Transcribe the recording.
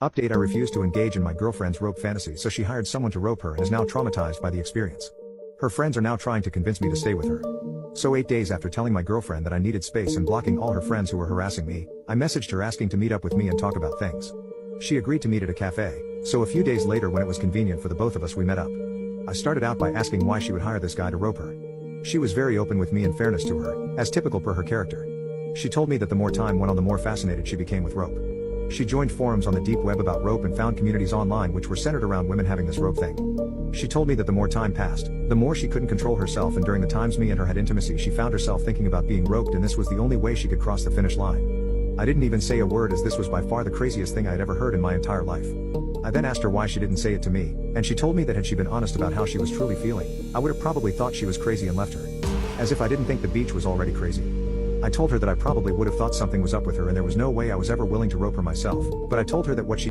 Update: I refused to engage in my girlfriend's rope fantasy, so she hired someone to rope her and is now traumatized by the experience. Her friends are now trying to convince me to stay with her. So 8 days after telling my girlfriend that I needed space and blocking all her friends who were harassing me, I messaged her asking to meet up with me and talk about things. She agreed to meet at a cafe, so a few days later when it was convenient for the both of us we met up. I started out by asking why she would hire this guy to rope her. She was very open with me in fairness to her, as typical per her character. She told me that the more time went on the more fascinated she became with rope. She joined forums on the deep web about rope and found communities online which were centered around women having this rope thing. She told me that the more time passed, the more she couldn't control herself, and during the times me and her had intimacy she found herself thinking about being roped, and this was the only way she could cross the finish line. I didn't even say a word, as this was by far the craziest thing I had ever heard in my entire life. I then asked her why she didn't say it to me, and she told me that had she been honest about how she was truly feeling, I would have probably thought she was crazy and left her. As if I didn't think the beach was already crazy. I told her that I probably would have thought something was up with her and there was no way I was ever willing to rope her myself, but I told her that what she